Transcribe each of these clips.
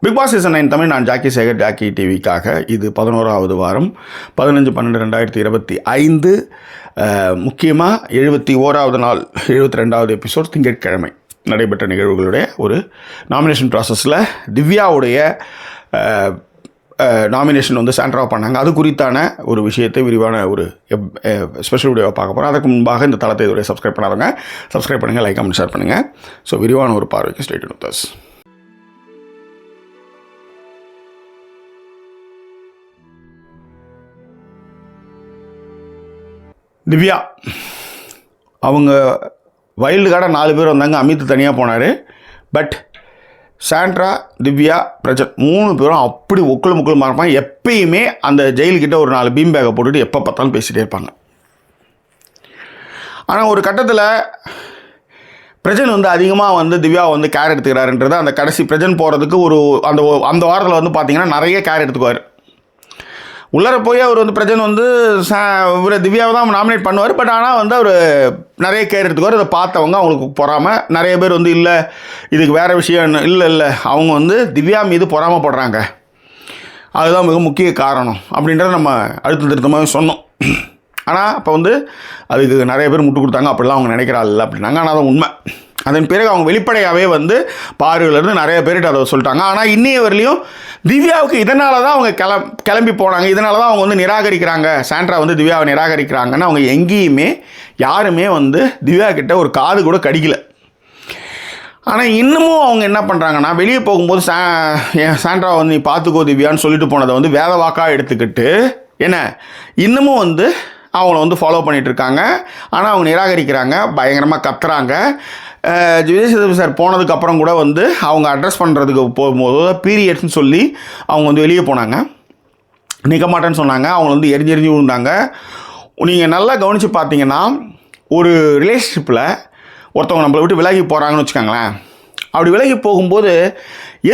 Big Boss season 9 Tamil. நான் Jackie Sekar, Jackie டிவிக்காக. இது 11வது வாரம், 15/12/2025. முக்கியமாக 71வது நாள், 72வது எபிசோட், திங்கட்கிழமை நடைபெற்ற நிகழ்வுகளுடைய ஒரு நாமினேஷன் ப்ராசஸில் திவ்யாவுடைய நாமினேஷன் வந்து சாண்ட்ரா பண்ணாங்க. அது குறித்தான ஒரு விஷயத்தை விரிவான ஒரு ஸ்பெஷல் வீடியோவை பார்க்க போகிறோம். அதுக்கு முன்பாக இந்த தளத்தை இதுவரை சப்ஸ்கிரைப் பண்ணாதவங்க சப்ஸ்கிரைப் பண்ணுங்கள், லைக் கமெண்ட் ஷேர் பண்ணுங்கள். ஸோ விரிவான ஒரு பார்வைக்கு stay tune with us. Divya அவங்க வைல்டு கார்டாக 4 பேர் வந்தாங்க. அமித் தனியாக போனார். பட் சாண்ட்ரா, திவ்யா, பிரஜன் 3 பேரும் அப்படி முக்குள் இருப்பாங்க. எப்பயுமே அந்த ஜெயில்கிட்ட ஒரு 4 பீம் பேக்கை போட்டுட்டு எப்போ பார்த்தாலும் பேசிகிட்டே இருப்பாங்க. ஆனால் ஒரு கட்டத்தில் பிரஜன் வந்து அதிகமாக வந்து திவ்யா வந்து கேர் எடுத்துக்கிறாருன்றது அந்த கடைசி பிரஜன் போகிறதுக்கு அந்த வாரத்தில் வந்து பார்த்திங்கன்னா நிறைய கேர் எடுத்துக்குவார். உள்ளர போய் அவர் வந்து பிரஜன் வந்து இவர் திவ்யாவை தான் நாமினேட் பண்ணுவார். பட் ஆனால் வந்து அவர் நிறைய கேர் எடுத்துக்குவார். அதை பார்த்தவங்க அவங்களுக்கு பொறாமல் நிறைய பேர் வந்து இல்லை இதுக்கு வேறு விஷயம் இல்லை அவங்க வந்து திவ்யா மீது பொறாமப்படுறாங்க, அதுதான் மிக முக்கிய காரணம் அப்படின்றத நம்ம அழுத்தம் திருத்தமாக சொன்னோம். ஆனால் அப்போ வந்து அதுக்கு நிறைய பேர் முட்டு கொடுத்தாங்க. அப்படிலாம் அவங்க நினைக்கிறாள் அப்படின்னாங்க. ஆனால் அது உண்மை. அதன் பிறகு அவங்க வெளிப்படையாகவே வந்து பார்வையிலேருந்து நிறைய பேர்கிட்ட அதை சொல்லிட்டாங்க. ஆனால் இன்னைய வரலையும் திவ்யாவுக்கு இதனால தான் அவங்க கிளம்பி போனாங்க, இதனால தான் அவங்க வந்து நிராகரிக்கிறாங்க, சாண்ட்ரா வந்து திவ்யாவை நிராகரிக்கிறாங்கன்னு அவங்க எங்கேயுமே யாருமே வந்து திவ்யா கிட்ட ஒரு காது கூட கடிக்கல. ஆனால் இன்னமும் அவங்க என்ன பண்ணுறாங்கன்னா, வெளியே போகும்போது சாண்ட்ரா வந்து நீ பார்த்துக்கோ திவ்யான்னு சொல்லிட்டு போனதை வந்து வேத வாக்காக எடுத்துக்கிட்டு என்ன இன்னமும் வந்து அவங்கள வந்து ஃபாலோ பண்ணிகிட்டு இருக்காங்க. ஆனால் அவங்க நிராகரிக்கிறாங்க, பயங்கரமாக கத்துறாங்க. விஜய் சேதுபதி சார் போனதுக்கப்புறம் கூட வந்து அவங்க அட்ரஸ் பண்ணுறதுக்கு போகும்போது பீரியட்ஸ்னு சொல்லி அவங்க வந்து வெளியே போனாங்க, நிற்க மாட்டேன்னு சொன்னாங்க. அவங்க வந்து எரிஞ்சு விழுந்தாங்க. நீங்கள் நல்லா கவனித்து பார்த்தீங்கன்னா, ஒரு ரிலேஷன்ஷிப்பில் ஒருத்தவங்க நம்மளை விட்டு விலகி போகிறாங்கன்னு வச்சுக்கோங்களேன். அப்படி விலகி போகும்போது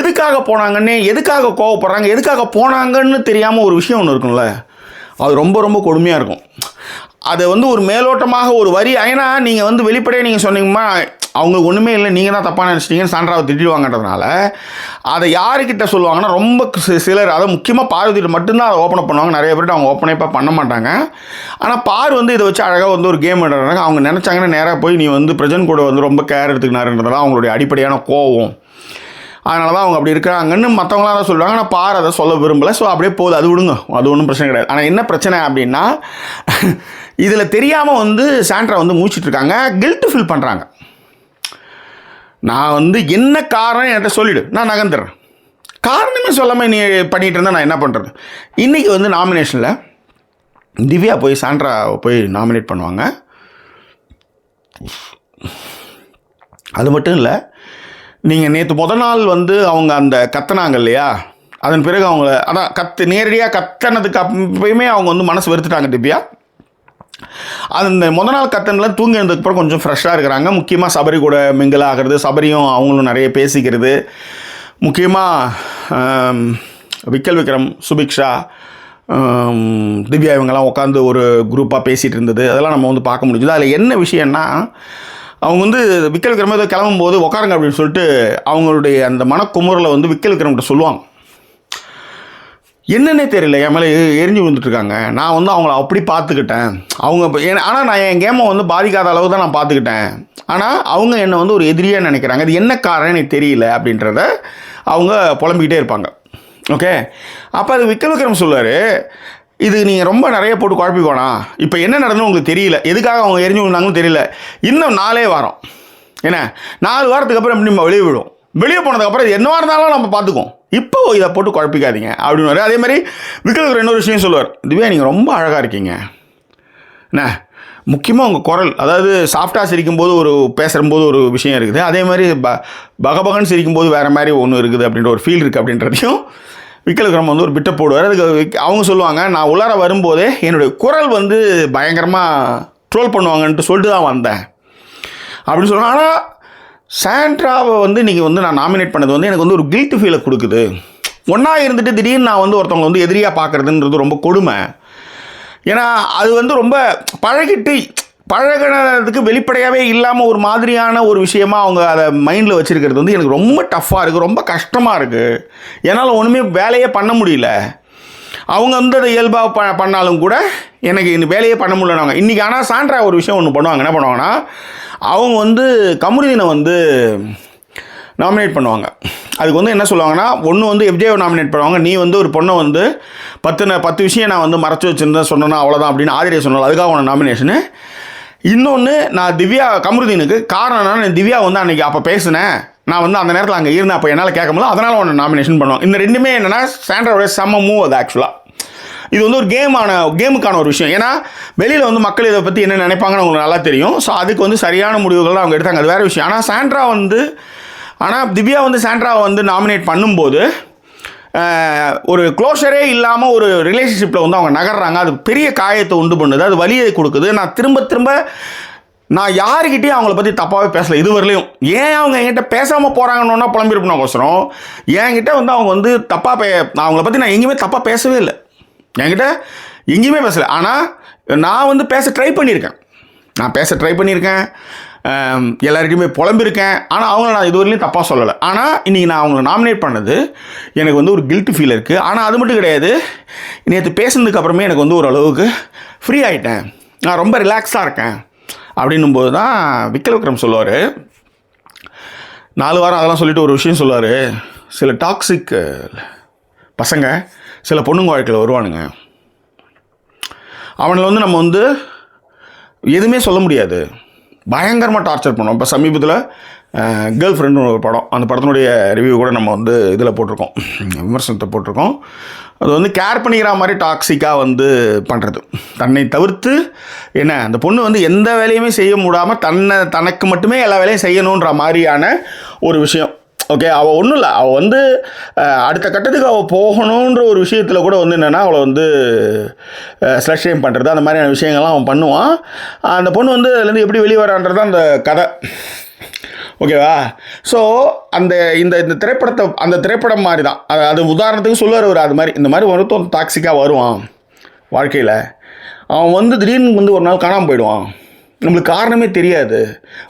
எதுக்காக போனாங்கன்னு, எதுக்காக கோவப்படுறாங்க, எதுக்காக போனாங்கன்னு தெரியாமல் ஒரு விஷயம் ஒன்று இருக்கும்ல, அது ரொம்ப ரொம்ப கொடுமையாக இருக்கும். அதை வந்து ஒரு மேலோட்டமாக ஒரு வரி, ஏன்னா நீங்கள் வந்து வெளிப்படையாக நீங்கள் சொன்னீங்கன்னா அவங்களுக்கு ஒன்றுமே இல்லை, நீங்கள் தான் தப்பாக நினச்சிட்டீங்கன்னு சாண்ட்ராவை திட்டிடுவாங்கன்றதுனால அதை யாருக்கிட்ட சொல்லுவாங்கன்னா ரொம்ப சிலர், அதை முக்கியமாக பார்வதிட்டு மட்டும்தான் அதை ஓப்பன் பண்ணுவாங்க. நிறைய பேர்ட்டு அவங்க ஓப்பனே இப்போ பண்ண மாட்டாங்க. ஆனால் பார் வந்து இதை வச்சு அழகாக வந்து ஒரு கேம் விடுறாங்க. அவங்க நினச்சாங்கன்னா நேராக போய் நீ வந்து பிரஜன் கூட வந்து ரொம்ப கேர் எடுத்துக்கினாருன்றதான் அவங்களுடைய அடிப்படையான கோவம். அதனால தான் அவங்க அப்படி இருக்கிறாங்கன்னு மற்றவங்களாம் தான் சொல்லுவாங்க. ஆனால் பார் அதை சொல்ல விரும்பலை. ஸோ அப்படியே போகுது, அது விடுங்க, அது ஒன்றும் பிரச்சனை கிடையாது. ஆனால் என்ன பிரச்சனை அப்படின்னா, இதில் தெரியாமல் வந்து சாண்ட்ரா வந்து மூச்சிட்ருக்காங்க, கில்ட்டு ஃபீல் பண்ணுறாங்க. நான் வந்து என்ன காரணம் என்கிட்ட சொல்லிவிடு, நான் நகர்ந்துடுறேன். காரணமே சொல்லாமல் நீ பண்ணிகிட்டு இருந்தால் நான் என்ன பண்ணுறது? இன்றைக்கி வந்து நாமினேஷனில் திவ்யா போய் சாண்ட்ரா போய் நாமினேட் பண்ணுவாங்க. அது மட்டும் இல்லை, நீங்கள் நேற்று நாள் வந்து அவங்க அந்த கத்துனாங்க இல்லையா, அதன் பிறகு அவங்கள அதான் நேரடியாக கத்தனதுக்கு அப்பயுமே அவங்க வந்து மனசு வெறுத்துட்டாங்க திவ்யா. அந்த நாள் கத்தனில் தூங்கி எழுந்ததுக்கப்புறம் கொஞ்சம் ஃப்ரெஷ்ஷாக இருக்கிறாங்க. முக்கியமாக சபரி கூட மிங்கிள் ஆகிறது, சபரியும் அவங்களும் நிறைய பேசிக்கிறது, முக்கியமாக விக்கல் விக்ரம், சுபிக்ஷா, திவ்யா இவங்கெல்லாம் உட்காந்து ஒரு குரூப்பாக பேசிகிட்டு இருந்தது, அதெல்லாம் நம்ம வந்து பார்க்க முடிஞ்சுது. அதில் என்ன விஷயம்னா, அவங்க வந்து விக்கல் விக்ரம் ஏதோ கிளம்பும்போது உட்காருங்க அப்படின்னு சொல்லிட்டு அவங்களுடைய அந்த மனக்குமுறலை வந்து விக்கல் விக்ரம்கிட்ட சொல்லுவாங்க. என்னன்னே தெரியல, என் மேலே எரிஞ்சு விழுந்துட்டுருக்காங்க. நான் வந்து அவங்கள அப்படி பார்த்துக்கிட்டேன், அவங்க ஆனால் நான் என் கேமை வந்து பாதிக்காத அளவு தான் நான் பார்த்துக்கிட்டேன். ஆனால் அவங்க என்னை வந்து ஒரு எதிரியாக நினைக்கிறாங்க, அது என்ன காரணம் எனக்கு தெரியல அப்படின்றத அவங்க புலம்பிக்கிட்டே இருப்பாங்க. ஓகே, அப்போ அது விக்கல் விக்ரம் சொல்லுவார், இது நீங்கள் ரொம்ப நிறைய போட்டு குழப்பிக்கோனா, இப்போ என்ன நடந்ததுன்னு உங்களுக்கு தெரியல, எதுக்காக அவங்க எரிஞ்சு விழுந்தாங்கன்னு தெரியல, இன்னும் 4 வாரம் என்ன 4 வாரத்துக்கு அப்புறம் எப்படி நம்ம வெளியே விடும், வெளியே போனதுக்கப்புறம் என்னவா இருந்தாலும் நம்ம பார்த்துக்குவோம், இப்போ இதை போட்டு குழப்பிக்காதீங்க அப்படின்னு. அதே மாதிரி விக்கலுக்கு இன்னொரு விஷயம் சொல்லுவார், திவ்யா நீங்கள் ரொம்ப அழகாக இருக்கீங்க என்ன, முக்கியமாக உங்கள் குரல், அதாவது சாஃப்டாக சிரிக்கும்போது ஒரு பேசும்போது ஒரு விஷயம் இருக்குது, அதே மாதிரி பகபகன்னு சிரிக்கும்போது வேறு மாதிரி ஒன்று இருக்குது அப்படின்ற ஒரு ஃபீல் இருக்குது அப்படின்றதையும் விக்கல் விக்ரம் வந்து ஒரு பிட்டை போடுவார். அதுக்கு அவங்க சொல்லுவாங்க, நான் உள்ளார வரும்போதே என்னுடைய குரல் வந்து பயங்கரமாக ட்ரோல் பண்ணுவாங்கன்ட்டு சொல்லிட்டு தான் வந்தேன் அப்படின்னு சொல்லுவாங்க. ஆனால் சாண்ட்ராவை வந்து இன்றைக்கி வந்து நான் நாமினேட் பண்ணது வந்து எனக்கு வந்து ஒரு கில்ட் ஃபீலை கொடுக்குது. ஒன்றா இருந்துட்டு திடீர்னு நான் வந்து ஒருத்தவங்க வந்து எதிரியாக பார்க்குறதுன்றது ரொம்ப கொடுமை. ஏன்னா அது வந்து ரொம்ப பழகிட்டு பழகினதுக்கு வெளிப்படையாகவே இல்லாமல் ஒரு மாதிரியான ஒரு விஷயமா அவங்க அதை மைண்டில் வச்சுருக்கிறது வந்து எனக்கு ரொம்ப டஃப்பாக இருக்குது, ரொம்ப கஷ்டமாக இருக்குது. என்னால் ஒன்றுமே வேலையே பண்ண முடியல. அவங்க வந்து அதை இயல்பாக பண்ணாலும் கூட எனக்கு இந்த வேலையே பண்ண முடியலனாங்க இன்றைக்கி. ஆனால் சாண்ட்ரா ஒரு விஷயம் ஒன்று பண்ணுவாங்க. என்ன பண்ணுவாங்கன்னா, அவங்க வந்து கமருதீனை வந்து நாமினேட் பண்ணுவாங்க. அதுக்கு வந்து என்ன சொல்லுவாங்கன்னா, ஒன்று வந்து எஃப்ஜேவை நாமினேட் பண்ணுவாங்க. நீ வந்து ஒரு பொண்ணை வந்து 10 விஷயம் நான் வந்து மறைச்சி வச்சுருந்தேன் சொன்னேன்னா அவ்வளோதான் அப்படின்னு ஆதிரியை சொன்னாலும் அதுக்காக உன நாமினேஷனு. இன்னொன்று, நான் திவ்யா கமருதீனுக்கு காரணம் என்னன்னா, திவ்யா வந்து அன்றைக்கி அப்போ பேசினேன், நான் வந்து அந்த நேரத்தில் அங்கே இருந்தேன், அப்போ என்னால் கேட்க முடியல, அதனால் உன்னை நாமினேஷன் பண்ணுவாங்க. இந்த ரெண்டுமே என்னென்னா சாண்ட்ராவோட செம்ம மூவ் அது. ஆக்சுவலாக இது வந்து ஒரு கேமுக்கான ஒரு விஷயம். ஏன்னா வெளியில் வந்து மக்கள் இதை பற்றி என்ன நினைப்பாங்கன்னு உங்களுக்கு நல்லா தெரியும். ஸோ அதுக்கு வந்து சரியான முடிவுகள் தான் அவங்க எடுத்தாங்க, அது வேறு விஷயம். ஆனால் திவ்யா வந்து சாண்ட்ராவை வந்து நாமினேட் பண்ணும்போது ஒரு க்ளோஷரே இல்லாமல் ஒரு ரிலேஷன்ஷிப்பில் வந்து அவங்க நகர்றாங்க. அது பெரிய காயத்தை உண்டு பண்ணுது, அது வலியை கொடுக்குது. நான் திரும்ப நான் யாருக்கிட்டையும் அவங்கள பற்றி தப்பாகவே பேசலை இதுவரையிலையும். ஏன் அவங்க என்கிட்ட பேசாமல் போகிறாங்கன்னு புலம்பிருப்போம். என்கிட்ட வந்து அவங்க வந்து அவங்கள பற்றி நான் எங்கேயுமே தப்பாக பேசவே இல்லை, என்கிட்ட எங்கேயுமே பேசலை. ஆனால் நான் வந்து பேச ட்ரை பண்ணியிருக்கேன், எல்லார்கிட்டையுமே புலம்பிருக்கேன். ஆனால் அவங்கள நான் இதுவரையிலையும் தப்பாக சொல்லலை. ஆனால் இன்றைக்கி நான் அவங்கள நாமினேட் பண்ணது எனக்கு வந்து ஒரு கில்ட்டி ஃபீல் இருக்குது. ஆனால் அது மட்டும் கிடையாது, நேற்று பேசுனதுக்கு அப்புறமே எனக்கு வந்து ஓரளவுக்கு ஃப்ரீ ஆகிட்டேன், நான் ரொம்ப ரிலாக்ஸாக இருக்கேன் அப்படின்னும்போது தான் விக்ரம் சொல்லுவார். 4 வாரம் அதெல்லாம் சொல்லிவிட்டு ஒரு விஷயம் சொல்லுவார். சில டாக்ஸிக் பசங்க சில பொண்ணுங்க வாழ்க்கையில் வருவானுங்க, அவனில் வந்து நம்ம வந்து எதுவுமே சொல்ல முடியாது, பயங்கரமாக டார்ச்சர் பண்ணுவோம். இப்போ சமீபத்தில் கேர்ள் ஃப்ரெண்டுன்னு ஒரு படம், அந்த படத்தினுடைய ரிவ்யூ கூட நம்ம வந்து இதில் போட்டிருக்கோம், விமர்சனத்தை போட்டிருக்கோம். அது வந்து கேர் பண்ணிக்கிற மாதிரி டாக்ஸிக்காக வந்து பண்ணுறது, தன்னை தவிர்த்து என்ன அந்த பொண்ணு வந்து எந்த வேலையுமே செய்ய முடியாமல் தனக்கு மட்டுமே எல்லா வேலையும் செய்யணுன்ற மாதிரியான ஒரு விஷயம். ஓகே, அவள் ஒன்றும் இல்லை, அவள் வந்து அடுத்த கட்டத்துக்கு அவள் போகணுன்ற ஒரு விஷயத்தில் கூட வந்து என்னென்னா அவளை வந்து ஸ்லஷ் ஷேம் பண்ணுறது, அந்த மாதிரியான விஷயங்கள்லாம் அவன் பண்ணுவான். அந்த பொண்ணு வந்து அதுலேருந்து எப்படி வெளியே வரான்றது அந்த கதை. ஓகேவா? ஸோ இந்த திரைப்படம் மாதிரி தான் அது உதாரணத்துக்கு சொல்லுவார் அவர். அது மாதிரி இந்த மாதிரி ஒருத்தன் டாக்ஸிக்காக வருவான் வாழ்க்கையில், அவன் வந்து திடீர்னு வந்து ஒரு நாள் காணாமல் போயிடுவான், நம்மளுக்கு காரணமே தெரியாது,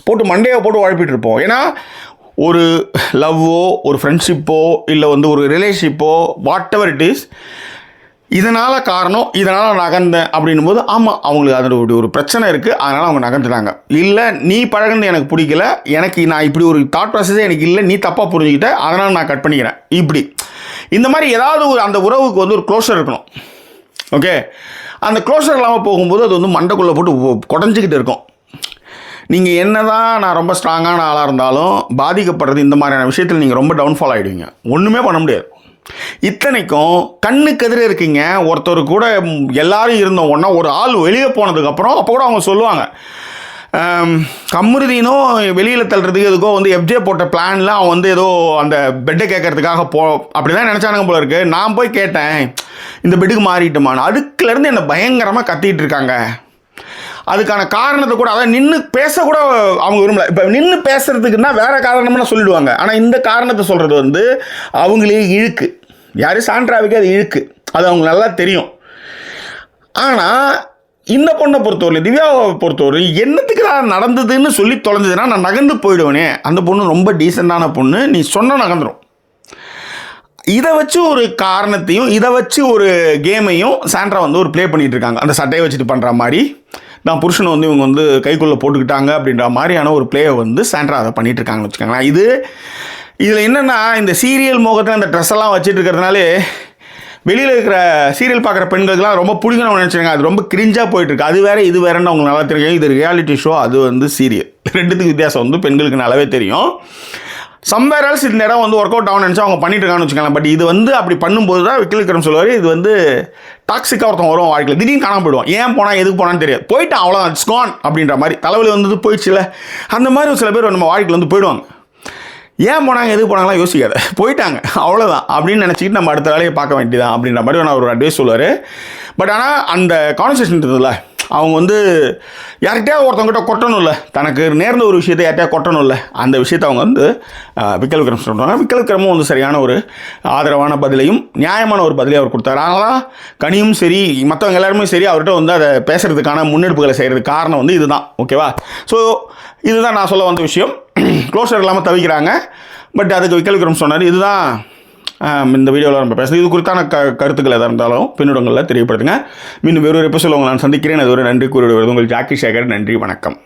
போட்டு மண்டையை போட்டு உழப்பிட்டு இருப்போம். ஏன்னா ஒரு லவ்வோ ஒரு ஃப்ரெண்ட்ஷிப்போ இல்லை வந்து ஒரு ரிலேஷன்ஷிப்போ வாட் எவர் இட் இஸ், இதனால் நகர்ந்தேன் அப்படின்னும் போது ஆமாம் அவங்களுக்கு அதோட ஒரு பிரச்சனை இருக்குது, அதனால் அவங்க நகர்ந்துட்டாங்க. இல்லை நீ பழகுனது எனக்கு பிடிக்கல, நான் இப்படி ஒரு தாட் ப்ராசஸே எனக்கு இல்லை, நீ தப்பாக புரிஞ்சுக்கிட்ட, அதனால் நான் கட் பண்ணிக்கிறேன், இப்படி இந்த மாதிரி ஏதாவது அந்த உறவுக்கு வந்து ஒரு க்ளோஷர் இருக்கணும். ஓகே, அந்த க்ளோஷர் இல்லாமல் போகும்போது அது வந்து மண்டைக்குள்ளே போட்டு குடஞ்சிக்கிட்டு இருக்கும். நீங்கள் என்ன தான் நான் ரொம்ப ஸ்ட்ராங்கான ஆளாக இருந்தாலும் பாதிக்கப்படுறது இந்த மாதிரியான விஷயத்தில் நீங்கள் ரொம்ப டவுன்ஃபால் ஆகிடுவீங்க, ஒன்றுமே பண்ண முடியாது. இத்தனைக்கும் கண்ணுக்கு எதிரே இருக்கீங்க ஒருத்தர் கூட, எல்லாரும் இருந்தோம் ஒன்றா, ஒரு ஆள் வெளியே போனதுக்கப்புறம் அப்போ கூட அவங்க சொல்லுவாங்க, கமருதீனும் வெளியில் தள்ளுறதுக்கு எதுக்கோ வந்து எஃப்ஜே போட்ட பிளானில் அவன் வந்து ஏதோ அந்த பெட்டை கேட்கறதுக்காக அப்படி தான் நினச்சானுங்க போல இருக்குது. நான் போய் கேட்டேன் இந்த பெட்டுக்கு மாறிட்டுமான்னு, அதுக்குலேருந்து என்னை பயங்கரமாக கத்திட்டு இருக்காங்க. அதுக்கான காரணத்தை கூட, அதாவது நின்று பேசக்கூட அவங்க விரும்பல. இப்போ நின்று பேசுறதுக்குன்னா வேறு காரணம்னு சொல்லிடுவாங்க, ஆனால் இந்த காரணத்தை சொல்கிறது வந்து அவங்களே இழுக்கு, யார் சாண்ட்ராவுக்கு அது இழுக்கு, அது அவங்களுக்கு நல்லா தெரியும். ஆனால் இந்த பொண்ணை பொறுத்தவரை, திவ்யாவை பொறுத்தவரை, என்னத்துக்கு நான் நடந்ததுன்னு சொல்லி தொலைஞ்சதுன்னா நான் நகர்ந்து போயிடுவேனே. அந்த பொண்ணு ரொம்ப டீசெண்டான பொண்ணு, நீ சொன்ன நகர்ந்துடும். இதை வச்சு ஒரு காரணத்தையும் இதை வச்சு ஒரு கேமையும் சாண்ட்ரா வந்து ஒரு ப்ளே பண்ணிகிட்டு இருக்காங்க. அந்த சட்டையை வச்சுட்டு பண்ணுற மாதிரி நான் புருஷனை வந்து இவங்க வந்து கைக்குள்ளே போட்டுக்கிட்டாங்க அப்படின்ற மாதிரியான ஒரு ப்ளேயை வந்து சாண்ட்ரா அதை பண்ணிகிட்டு இருக்காங்கன்னு வச்சுக்கோங்களேன். இதில் என்னென்னா, இந்த சீரியல் மோகத்தில் அந்த ட்ரெஸ் எல்லாம் வச்சுட்டு இருக்கிறதுனாலே வெளியில் இருக்கிற சீரியல் பார்க்குற பெண்களுக்கெல்லாம் ரொம்ப பிடிக்கணும்னு நினச்சிருங்க. அது ரொம்ப கிரிஞ்சாக போயிட்டுருக்கு. அது வேறு இது வேறுன்னு அவங்களுக்கு நல்லா தெரியும். இது ரியாலிட்டி ஷோ, அது வந்து சீரியல், ரெண்டுத்துக்கு வித்தியாசம் வந்து பெண்களுக்கு நல்லாவே தெரியும். சம்வேர் எல்ஸ் இந்த இடம் வந்து ஒர்க் அவுட் ஆகும்னு நினச்சா அவங்க பண்ணிட்டு இருக்காங்கன்னு வச்சுக்கலாம். பட் இது வந்து அப்படி பண்ணும்போது தான் விக்ரம் சொல்லுவார், இது வந்து டாக்ஸிக்காக ஒருத்தன் வரும் வாழ்க்கையில், திடீர்னு காணாமல் போயிடுவான், ஏன் போனால் எதுக்கு போனான்னு தெரியாது, போயிட்டான் அவ்வளோதான், இட்ஸ் கான் அப்படின்ற மாதிரி, தலைவலி வந்தது போயிடுச்சுல, அந்த மாதிரி ஒரு சில பேர் நம்ம வாழ்க்கையில் வந்து போயிடுவாங்க. ஏன் போனாங்க எதுக்கு போனாங்களாம் யோசிக்காத, போயிட்டாங்க அவ்வளோதான் அப்படின்னு நினச்சிக்கிட்டு நம்ம அடுத்த வேலையை பார்க்க வேண்டியதான் அப்படின்ற மாதிரி நான் ஒரு அட்வைஸ் சொல்லுவார். பட் ஆனால் அந்த கான்வர்சேஷன் இருக்குதுல்ல, அவங்க வந்து யார்கிட்டயா ஒருத்தவங்ககிட்ட கொட்டணும்ல, தனக்கு நேர்ந்த ஒரு விஷயத்தை யார்கிட்டயா கொட்டணும்ல, அந்த விஷயத்தை அவங்க வந்து விக்கல் விக்ரம் சொல்கிறாங்க. விக்கல் விக்ரமும் வந்து சரியான ஒரு ஆதரவான பதிலையும் நியாயமான ஒரு பதிலையும் அவர் கொடுத்தாரு. ஆனால் கனியும் சரி மற்றவங்க எல்லாருமே சரி அவர்கிட்ட வந்து அதை பேசுகிறதுக்கான முன்னெடுப்புகளை செய்கிறதுக்கு காரணம் வந்து இதுதான். ஓகேவா? ஸோ இதுதான் நான் சொல்ல வந்த விஷயம். க்ளோஸர் இல்லாமல் தவிக்கிறாங்க. பட் அதுக்கு விக்கல் விக்ரம் சொன்னார். இதுதான் இந்த வீடியோவில் நம்ம பேசுகிறது. இது குறித்தான கருத்துக்கள் எதாக இருந்தாலும் பின்னூடங்களில் தெரியப்படுத்துங்க. மீண்டும் வேறொரு எபிசோடில் உங்களை நான் சந்திக்கிறேன். அது ஒரு நன்றி கூறிவிடுவது உங்கள் ஜாக்கி சேகர். நன்றி, வணக்கம்.